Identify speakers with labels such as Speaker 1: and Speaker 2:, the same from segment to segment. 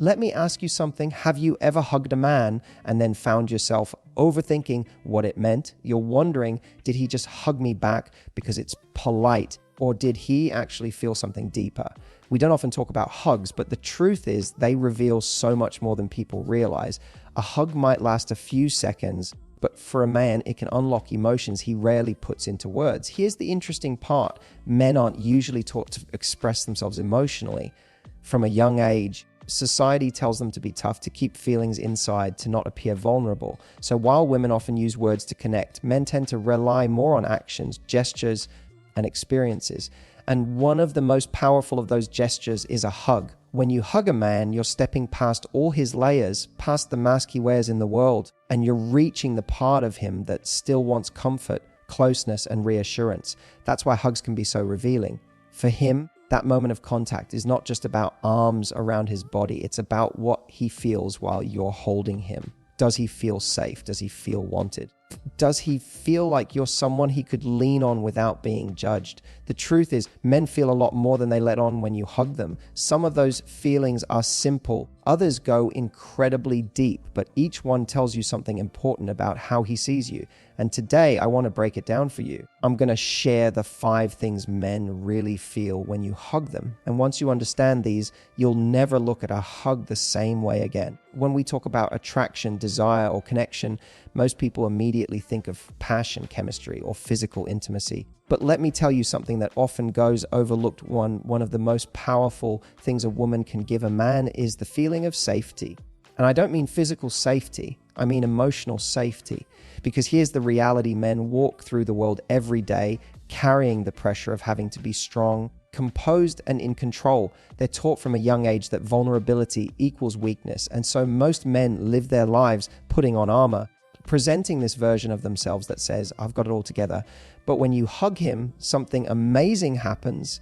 Speaker 1: Let me ask you something. Have you ever hugged a man and then found yourself overthinking what it meant? You're wondering, did he just hug me back because it's polite? Or did he actually feel something deeper? We don't often talk about hugs, but the truth is they reveal so much more than people realize. A hug might last a few seconds, but for a man, it can unlock emotions he rarely puts into words. Here's the interesting part. Men aren't usually taught to express themselves emotionally. From a young age, society tells them to be tough, to keep feelings inside, to not appear vulnerable. So while women often use words to connect, men tend to rely more on actions, gestures, and experiences. And one of the most powerful of those gestures is a hug. When you hug a man, you're stepping past all his layers, past the mask he wears in the world, and you're reaching the part of him that still wants comfort, closeness, and reassurance. That's why hugs can be so revealing. For him, that moment of contact is not just about arms around his body. It's about what he feels while you're holding him. Does he feel safe? Does he feel wanted? Does he feel like you're someone he could lean on without being judged? The truth is, men feel a lot more than they let on when you hug them. Some of those feelings are simple. Others go incredibly deep, but each one tells you something important about how he sees you. And today, I want to break it down for you. I'm going to share the 5 things men really feel when you hug them. And once you understand these, you'll never look at a hug the same way again. When we talk about attraction, desire, or connection, most people immediately think of passion, chemistry, or physical intimacy. But let me tell you something that often goes overlooked. One of the most powerful things a woman can give a man is the feeling of safety. And I don't mean physical safety, I mean emotional safety. Because here's the reality: men walk through the world every day carrying the pressure of having to be strong, composed, and in control. They're taught from a young age that vulnerability equals weakness. And so most men live their lives putting on armor, presenting this version of themselves that says, I've got it all together. But when you hug him, something amazing happens.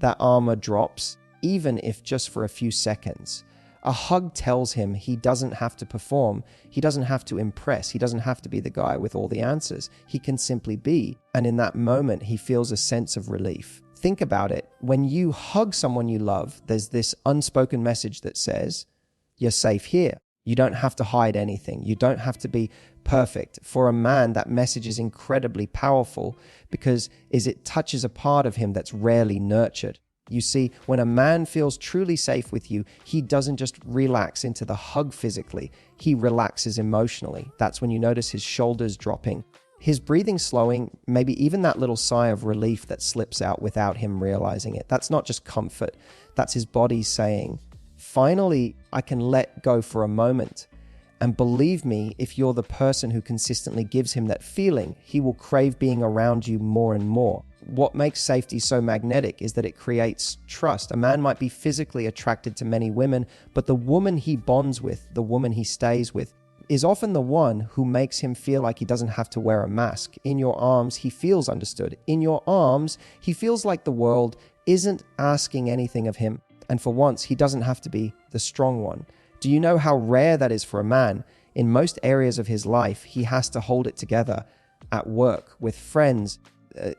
Speaker 1: That armor drops, even if just for a few seconds. A hug tells him he doesn't have to perform. He doesn't have to impress. He doesn't have to be the guy with all the answers. He can simply be. And in that moment, he feels a sense of relief. Think about it. When you hug someone you love, there's this unspoken message that says, you're safe here. You don't have to hide anything. You don't have to be perfect. For a man, that message is incredibly powerful because it touches a part of him that's rarely nurtured. You see, when a man feels truly safe with you, he doesn't just relax into the hug physically, he relaxes emotionally. That's when you notice his shoulders dropping, his breathing slowing, maybe even that little sigh of relief that slips out without him realizing it. That's not just comfort, that's his body saying, finally, I can let go for a moment. And believe me, if you're the person who consistently gives him that feeling, he will crave being around you more and more. What makes safety so magnetic is that it creates trust. A man might be physically attracted to many women, but the woman he bonds with, the woman he stays with, is often the one who makes him feel like he doesn't have to wear a mask. In your arms, he feels understood. In your arms, he feels like the world isn't asking anything of him. And for once, he doesn't have to be the strong one. Do you know how rare that is for a man? In most areas of his life, he has to hold it together at work, with friends,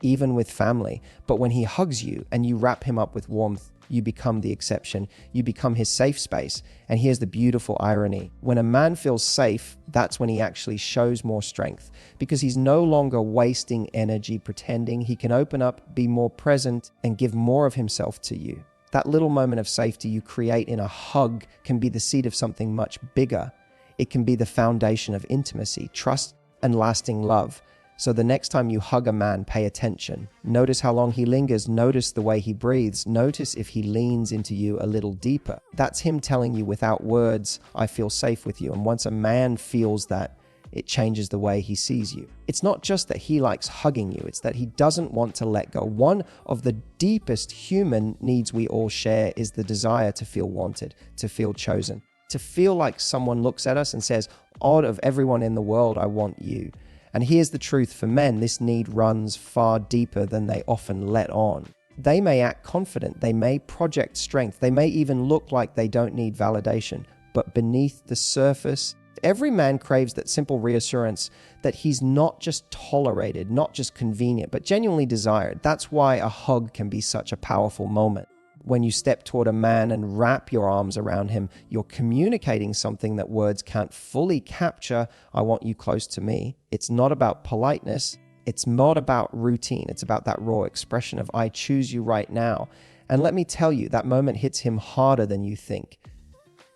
Speaker 1: even with family. But when he hugs you and you wrap him up with warmth, you become the exception. You become his safe space. And here's the beautiful irony. When a man feels safe, that's when he actually shows more strength, because he's no longer wasting energy pretending. He can open up, be more present, and give more of himself to you. That little moment of safety you create in a hug can be the seed of something much bigger. It can be the foundation of intimacy, trust, and lasting love. So the next time you hug a man, pay attention. Notice how long he lingers. Notice the way he breathes. Notice if he leans into you a little deeper. That's him telling you without words, I feel safe with you. And once a man feels that, it changes the way he sees you. It's not just that he likes hugging you, it's that he doesn't want to let go. One of the deepest human needs we all share is the desire to feel wanted, to feel chosen, to feel like someone looks at us and says, out of everyone in the world, I want you. And here's the truth: for men, this need runs far deeper than they often let on. They may act confident, they may project strength, they may even look like they don't need validation, but beneath the surface, every man craves that simple reassurance that he's not just tolerated, not just convenient, but genuinely desired. That's why a hug can be such a powerful moment. When you step toward a man and wrap your arms around him, you're communicating something that words can't fully capture. I want you close to me. It's not about politeness. It's not about routine. It's about that raw expression of, I choose you right now. And let me tell you, that moment hits him harder than you think.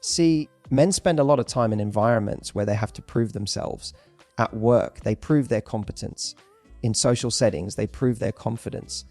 Speaker 1: See, men spend a lot of time in environments where they have to prove themselves. At work, they prove their competence. In social settings, they prove their confidence.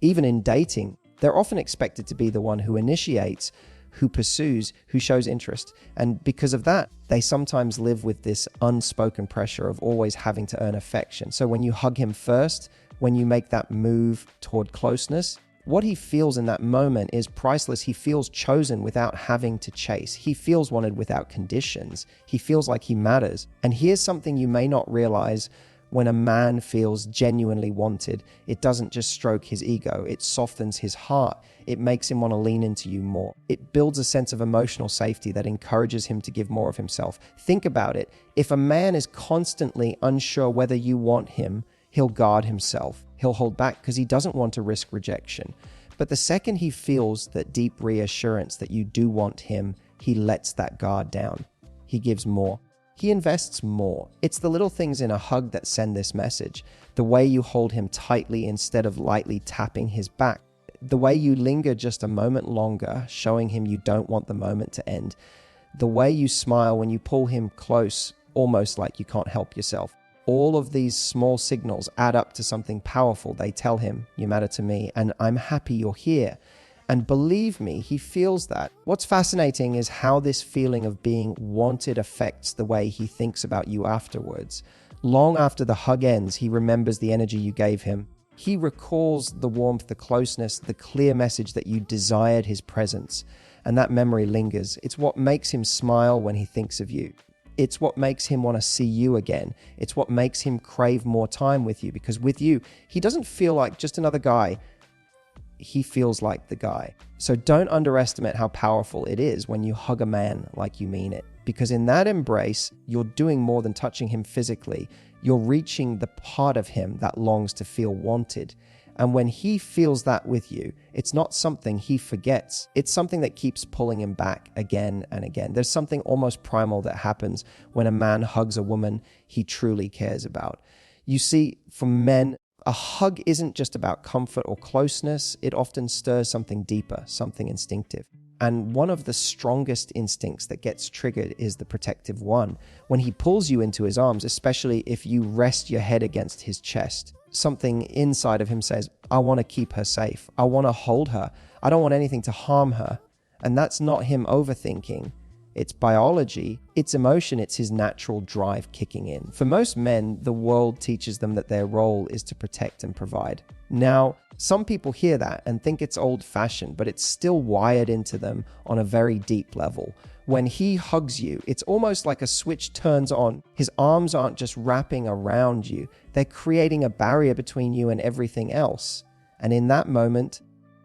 Speaker 1: Even in dating, they're often expected to be the one who initiates, who pursues, who shows interest. And because of that, they sometimes live with this unspoken pressure of always having to earn affection. So when you hug him first, when you make that move toward closeness, what he feels in that moment is priceless. He feels chosen without having to chase. He feels wanted without conditions. He feels like he matters. And here's something you may not realize. When a man feels genuinely wanted, it doesn't just stroke his ego, it softens his heart. It makes him want to lean into you more. It builds a sense of emotional safety that encourages him to give more of himself. Think about it. If a man is constantly unsure whether you want him, he'll guard himself. He'll hold back because he doesn't want to risk rejection. But the second he feels that deep reassurance that you do want him, he lets that guard down. He gives more. He invests more. It's the little things in a hug that send this message. The way you hold him tightly instead of lightly tapping his back. The way you linger just a moment longer, showing him you don't want the moment to end. The way you smile when you pull him close, almost like you can't help yourself. All of these small signals add up to something powerful. They tell him, you matter to me, and I'm happy you're here. And believe me, he feels that. What's fascinating is how this feeling of being wanted affects the way he thinks about you afterwards. Long after the hug ends, he remembers the energy you gave him. He recalls the warmth, the closeness, the clear message that you desired his presence. And that memory lingers. It's what makes him smile when he thinks of you. It's what makes him want to see you again. It's what makes him crave more time with you, because with you, he doesn't feel like just another guy. He feels like the guy. So don't underestimate how powerful it is when you hug a man like you mean it. Because in that embrace, you're doing more than touching him physically. You're reaching the part of him that longs to feel wanted. And when he feels that with you, it's not something he forgets. It's something that keeps pulling him back again and again. There's something almost primal that happens when a man hugs a woman he truly cares about. You see, for men, a hug isn't just about comfort or closeness. It often stirs something deeper, something instinctive. And one of the strongest instincts that gets triggered is the protective one. When he pulls you into his arms, especially if you rest your head against his chest, something inside of him says, I want to keep her safe. I want to hold her. I don't want anything to harm her. And that's not him overthinking. It's biology, it's emotion, it's his natural drive kicking in. For most men, the world teaches them that their role is to protect and provide. Now, some people hear that and think it's old-fashioned, but it's still wired into them on a very deep level. When he hugs you, it's almost like a switch turns on. His arms aren't just wrapping around you, they're creating a barrier between you and everything else. And in that moment,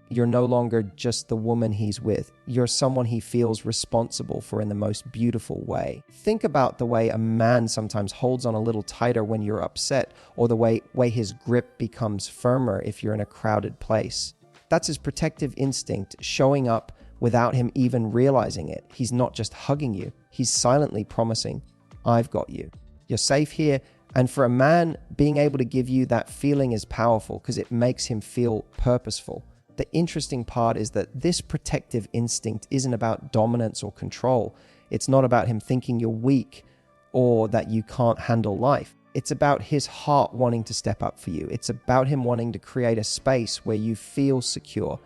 Speaker 1: you're no longer just the woman he's with. You're someone he feels responsible for in the most beautiful way. Think about the way a man sometimes holds on a little tighter when you're upset, or the way his grip becomes firmer if you're in a crowded place. That's his protective instinct showing up without him even realizing it. He's not just hugging you. He's silently promising, I've got you. You're safe here. And for a man, being able to give you that feeling is powerful because it makes him feel purposeful. The interesting part is that this protective instinct isn't about dominance or control. It's not about him thinking you're weak or that you can't handle life. It's about his heart wanting to step up for you. It's about him wanting to create a space where you feel secure.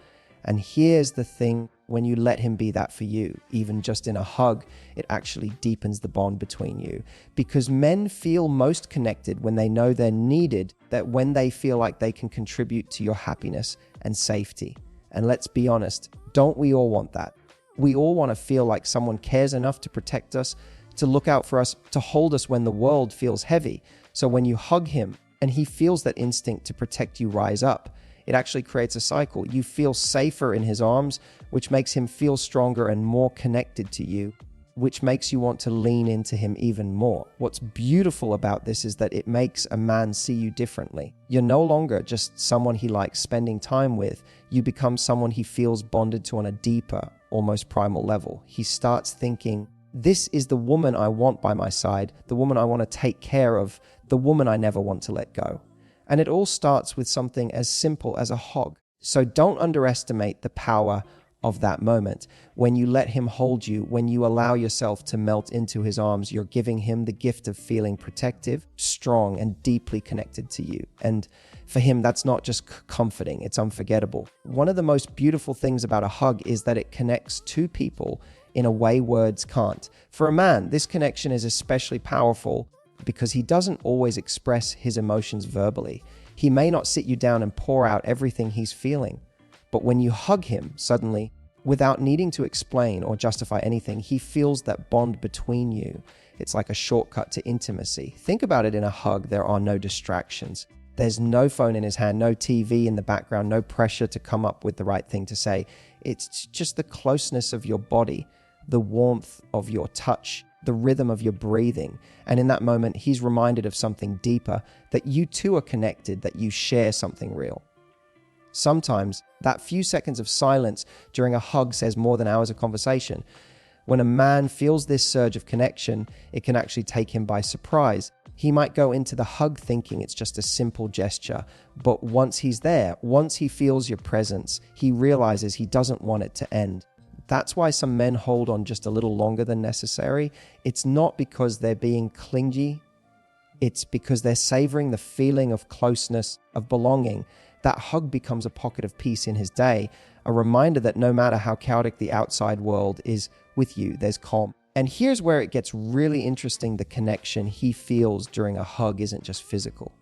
Speaker 1: And here's the thing, when you let him be that for you, even just in a hug, it actually deepens the bond between you. Because men feel most connected when they know they're needed, that when they feel like they can contribute to your happiness and safety. And let's be honest, don't we all want that? We all want to feel like someone cares enough to protect us, to look out for us, to hold us when the world feels heavy. So when you hug him and he feels that instinct to protect you rise up, it actually creates a cycle. You feel safer in his arms, which makes him feel stronger and more connected to you, which makes you want to lean into him even more. What's beautiful about this is that it makes a man see you differently. You're no longer just someone he likes spending time with. you become someone he feels bonded to on a deeper, almost primal level. He starts thinking, this is the woman I want by my side, the woman I want to take care of, the woman I never want to let go. And it all starts with something as simple as a hug. So don't underestimate the power of that moment. When you let him hold you, when you allow yourself to melt into his arms, you're giving him the gift of feeling protective, strong, and deeply connected to you. And for him, that's not just comforting, it's unforgettable. One of the most beautiful things about a hug is that it connects two people in a way words can't. For a man, this connection is especially powerful because he doesn't always express his emotions verbally. He may not sit you down and pour out everything he's feeling. But when you hug him, suddenly, without needing to explain or justify anything, he feels that bond between you. It's like a shortcut to intimacy. Think about it. In a hug, there are no distractions. There's no phone in his hand, no TV in the background, no pressure to come up with the right thing to say. It's just the closeness of your body, the warmth of your touch, the rhythm of your breathing. And in that moment, he's reminded of something deeper, that you two are connected, that you share something real. Sometimes that few seconds of silence during a hug says more than hours of conversation. When a man feels this surge of connection, it can actually take him by surprise. He might go into the hug thinking it's just a simple gesture, but once he's there, once he feels your presence, he realizes he doesn't want it to end. That's why some men hold on just a little longer than necessary. It's not because they're being clingy. It's because they're savoring the feeling of closeness, of belonging. That hug becomes a pocket of peace in his day, a reminder that no matter how chaotic the outside world is with you, there's calm. And here's where it gets really interesting. The connection he feels during a hug isn't just physical.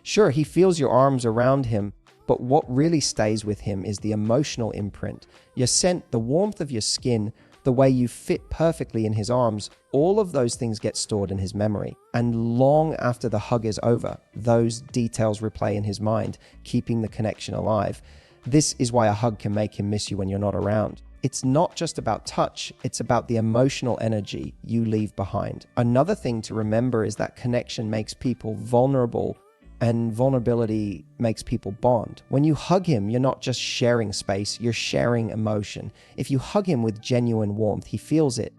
Speaker 1: Sure, he feels your arms around him, but what really stays with him is the emotional imprint. Your scent, the warmth of your skin, the way you fit perfectly in his arms, all of those things get stored in his memory. And long after the hug is over, those details replay in his mind, keeping the connection alive. This is why a hug can make him miss you when you're not around. It's not just about touch, it's about the emotional energy you leave behind. Another thing to remember is that connection makes people vulnerable, and vulnerability makes people bond. When you hug him, you're not just sharing space, you're sharing emotion. If you hug him with genuine warmth, he feels it.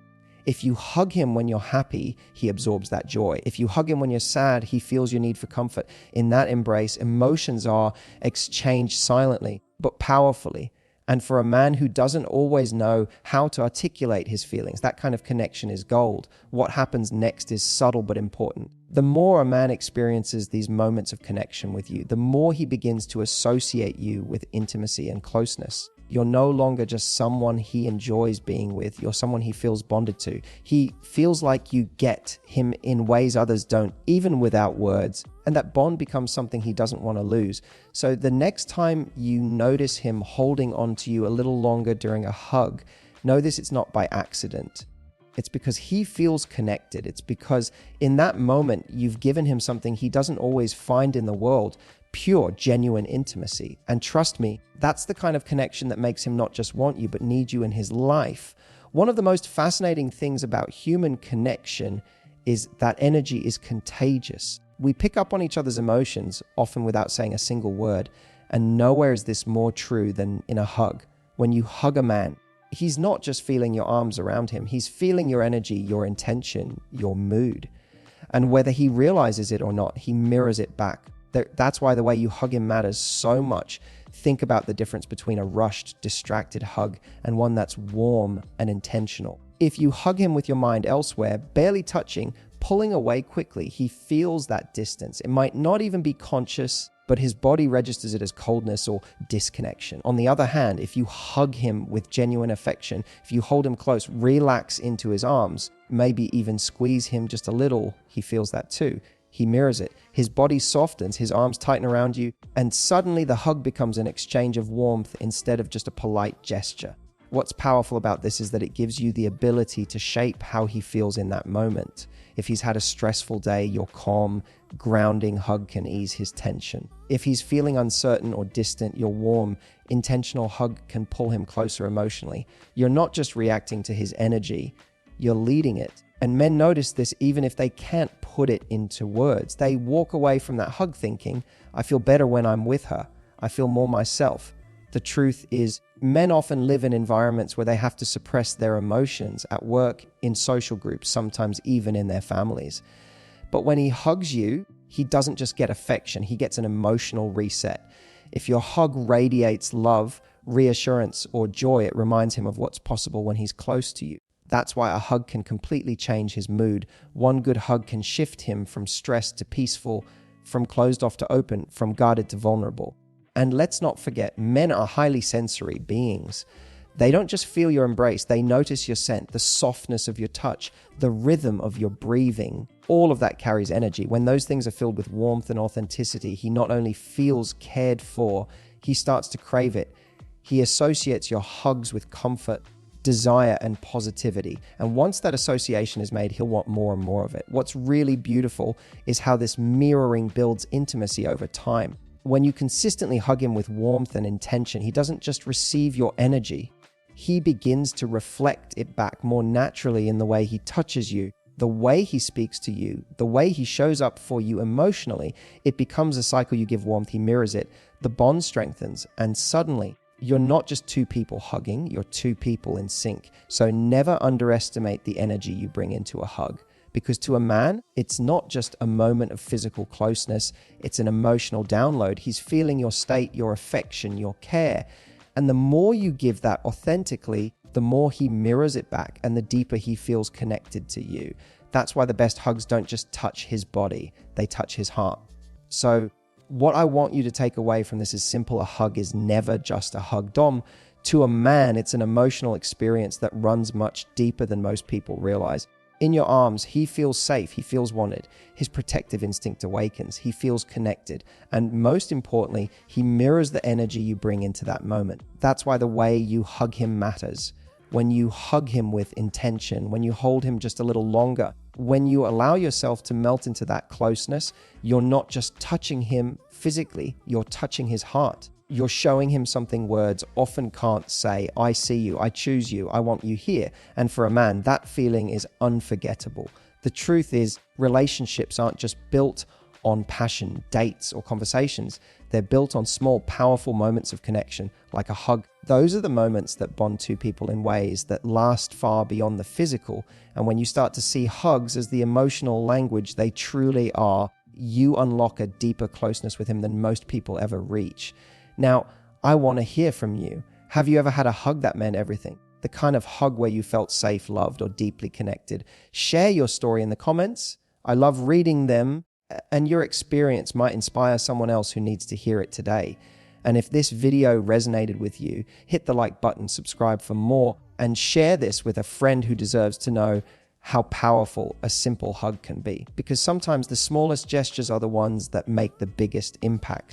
Speaker 1: If you hug him when you're happy, he absorbs that joy. If you hug him when you're sad, he feels your need for comfort. In that embrace, emotions are exchanged silently, but powerfully. And for a man who doesn't always know how to articulate his feelings, that kind of connection is gold. What happens next is subtle but important. The more a man experiences these moments of connection with you, the more he begins to associate you with intimacy and closeness. You're no longer just someone he enjoys being with. You're someone he feels bonded to. He feels like you get him in ways others don't, even without words. And that bond becomes something he doesn't want to lose. So the next time you notice him holding on to you a little longer during a hug, know this, it's not by accident. It's because he feels connected. It's because in that moment, you've given him something he doesn't always find in the world. Pure, genuine intimacy. And trust me, that's the kind of connection that makes him not just want you, but need you in his life. One of the most fascinating things about human connection is that energy is contagious. We pick up on each other's emotions, often without saying a single word. And nowhere is this more true than in a hug. When you hug a man, he's not just feeling your arms around him. He's feeling your energy, your intention, your mood. And whether he realizes it or not, he mirrors it back. That's why the way you hug him matters so much. Think about the difference between a rushed, distracted hug and one that's warm and intentional. If you hug him with your mind elsewhere, barely touching, pulling away quickly, he feels that distance. It might not even be conscious, but his body registers it as coldness or disconnection. On the other hand, if you hug him with genuine affection, if you hold him close, relax into his arms, maybe even squeeze him just a little, he feels that too. He mirrors it. His body softens, his arms tighten around you, and suddenly the hug becomes an exchange of warmth instead of just a polite gesture. What's powerful about this is that it gives you the ability to shape how he feels in that moment. If he's had a stressful day, your calm, grounding hug can ease his tension. If he's feeling uncertain or distant, your warm, intentional hug can pull him closer emotionally. You're not just reacting to his energy, you're leading it. And men notice this even if they can't put it into words. They walk away from that hug thinking, I feel better when I'm with her. I feel more myself. The truth is, men often live in environments where they have to suppress their emotions at work, in social groups, sometimes even in their families. But when he hugs you, he doesn't just get affection, he gets an emotional reset. If your hug radiates love, reassurance, or joy, it reminds him of what's possible when he's close to you. That's why a hug can completely change his mood. One good hug can shift him from stressed to peaceful, from closed off to open, from guarded to vulnerable. And let's not forget, men are highly sensory beings. They don't just feel your embrace, they notice your scent, the softness of your touch, the rhythm of your breathing. All of that carries energy. When those things are filled with warmth and authenticity, he not only feels cared for, he starts to crave it. He associates your hugs with comfort, desire, and positivity. And once that association is made, he'll want more and more of it. What's really beautiful is how this mirroring builds intimacy over time. When you consistently hug him with warmth and intention, he doesn't just receive your energy. He begins to reflect it back more naturally in the way he touches you, the way he speaks to you, the way he shows up for you emotionally. It becomes a cycle. You give warmth, he mirrors it. The bond strengthens, and suddenly you're not just two people hugging, you're two people in sync. So never underestimate the energy you bring into a hug. Because to a man, it's not just a moment of physical closeness, it's an emotional download. He's feeling your state, your affection, your care. And the more you give that authentically, the more he mirrors it back and the deeper he feels connected to you. That's why the best hugs don't just touch his body, they touch his heart. So what I want you to take away from this is simple. A hug is never just a hug. Dom, to a man, it's an emotional experience that runs much deeper than most people realize. In your arms, he feels safe, he feels wanted, his protective instinct awakens, he feels connected, and most importantly, he mirrors the energy you bring into that moment. That's why the way you hug him matters. When you hug him with intention, when you hold him just a little longer, when you allow yourself to melt into that closeness, you're not just touching him physically, you're touching his heart. You're showing him something words often can't say. I see you, I choose you, I want you here. And for a man, that feeling is unforgettable. The truth is, relationships aren't just built on passion, dates, or conversations. They're built on small, powerful moments of connection, like a hug. Those are the moments that bond two people in ways that last far beyond the physical. And when you start to see hugs as the emotional language they truly are, you unlock a deeper closeness with him than most people ever reach. Now, I want to hear from you. Have you ever had a hug that meant everything? The kind of hug where you felt safe, loved, or deeply connected? Share your story in the comments. I love reading them, and your experience might inspire someone else who needs to hear it today. And if this video resonated with you, hit the like button, subscribe for more, and share this with a friend who deserves to know how powerful a simple hug can be. Because sometimes the smallest gestures are the ones that make the biggest impact.